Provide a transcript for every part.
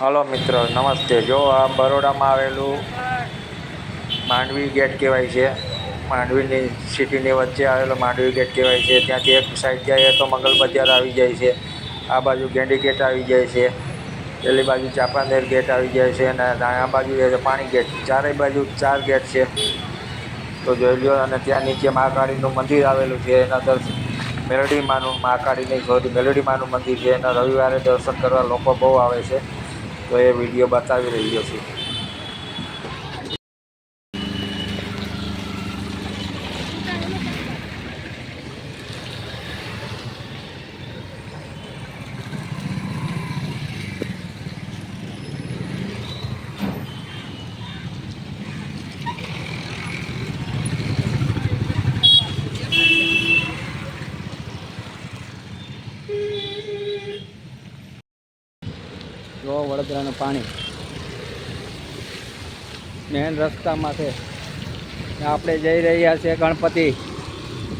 Hello મિત્રો, નમસ્તે. જો આ બરોડામાં આવેલું માંડવી ગેટ કહેવાય છે. માંડવીની સિટીની વચ્ચે આવેલો માંડવી ગેટ કહેવાય છે. ત્યાંથી એક સાઈડ જઈએ તો મંગલ બજાર આવી જાય છે. આ બાજુ ગેંડી ગેટ આવી જાય છે. પેલી બાજુ ચાપાનેર ગેટ આવી જાય છે અને આ બાજુ છે પાણી ગેટ. ચારેય બાજુ 4 ગેટ છે. તો જોઈ લો. અને ત્યાં નીચે મહાકાળીનું મંદિર આવેલું છે. એના મેલડીમાનું મહાકાળી નહીં, સોરી, મેલડીમાનું મંદિર છે. એના રવિવારે દર્શન કરવા લોકો બહુ આવે છે. તો એ વિડીયો બતાવી રહ્યો છું. જો વડોદરાનું પાણી મેન રસ્તામાં છે. આપણે જઈ રહ્યા છીએ ગણપતિ,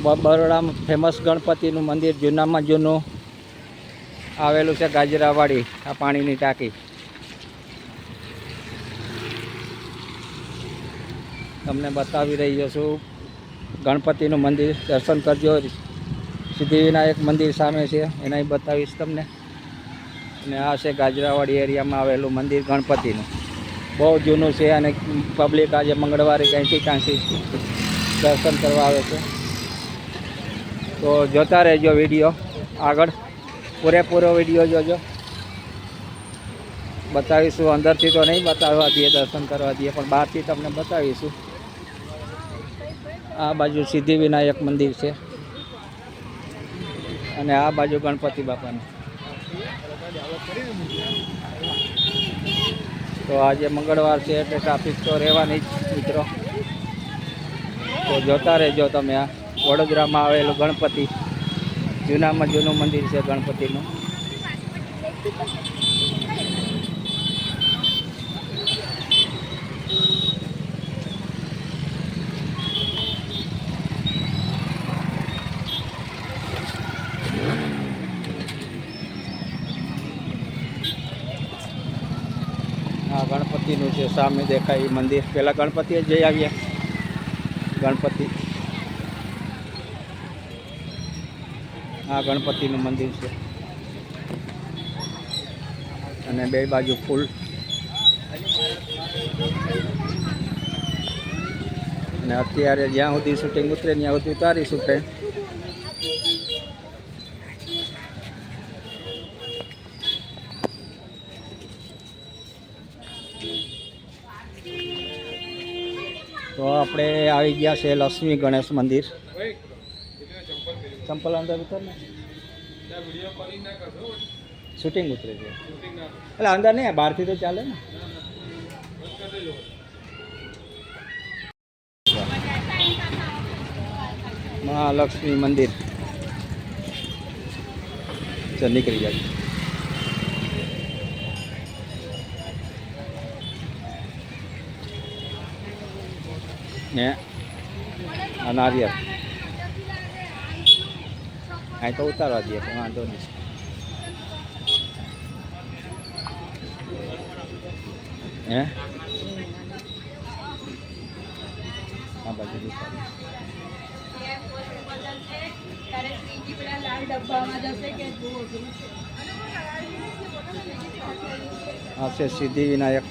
બરોડામાં ફેમસ ગણપતિનું મંદિર, જૂનામાં જૂનું આવેલું છે ગાજરાવાડી. આ પાણીની ટાંકી તમને બતાવી રહ્યો છું. ગણપતિનું મંદિર દર્શન કરજો. સિદ્ધિવિનાયક મંદિર સામે છે, એના બતાવીશ તમને. અને આ છે ગાજરાવાડી એરિયામાં આવેલું મંદિર ગણપતિનું. બહુ જૂનું છે અને પબ્લિક આજે મંગળવારે ક્યાંથી દર્શન કરવા આવે છે. તો જોતા રહેજો વિડીયો, આગળ પૂરેપૂરો વિડીયો જોજો. બતાવીશું. અંદરથી તો નહીં બતાવવા દઈએ, દર્શન કરવા દઈએ, પણ બહારથી તમને બતાવીશું. આ બાજુ સિદ્ધિવિનાયક મંદિર છે અને આ બાજુ ગણપતિ બાપાનું. તો આજે મંગળવાર છે એટલે ટ્રાફિક તો રહેવાની જ મિત્રો. તો જોતા રહેજો તમે. આ વડોદરામાં આવેલું ગણપતિ, જૂનામાં જૂનું મંદિર છે ગણપતિનું. આ ગણપતિનું છે, સામે દેખાય એ મંદિર. પહેલાં ગણપતિ જ જઈ આવ્યા. ગણપતિ, આ ગણપતિનું મંદિર છે અને બે બાજુ ફૂલ. અને અત્યારે જ્યાં સુધી શૂટિંગ ઉતરે ત્યાં સુધી ઉતારીશું ફ્રેન્ડ. તો આપણે આવી ગયા છે લક્ષ્મી ગણેશ મંદિર. ચંપલ અંદર ઉતર ને, શૂટિંગ ઉતરે છે એટલે અંદર નહીં, બહારથી તો ચાલે ને. મહાલક્ષ્મી મંદિર. ચાલ નીકળી જાય. ને આ નારિયેળ અહીં તો ઉતારવા દઈએ, પણ વાંધો નહીં. હે આ બાજુ આ છે સિદ્ધિવિનાયક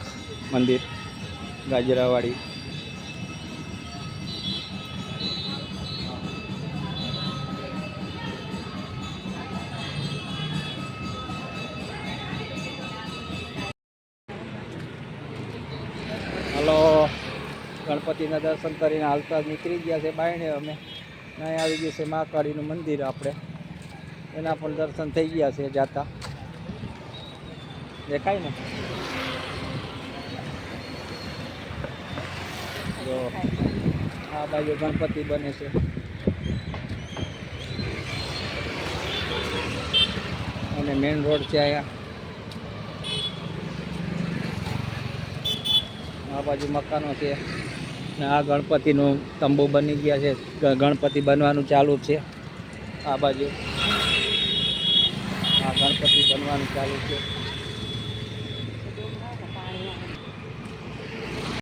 મંદિર ગાજરાવાડી. હલો, ગણપતિના દર્શન કરીને હાલતા નીકળી ગયા છે બાયણે. અમે અહીં આવી ગયું છે મહાકાળીનું મંદિર. આપણે એના પણ દર્શન થઈ ગયા છે જાતા. દેખાય ને? જો આ બાજુ ગણપતિ બને છે. અને મેઇન રોડ છે અહીંયા. આ બાજુ મકાનો છે ને આ ગણપતિનું તંબુ બની ગયા છે. ગણપતિ બનવાનું ચાલુ છે. આ બાજુ આ ગણપતિ બનવાનું ચાલુ છે.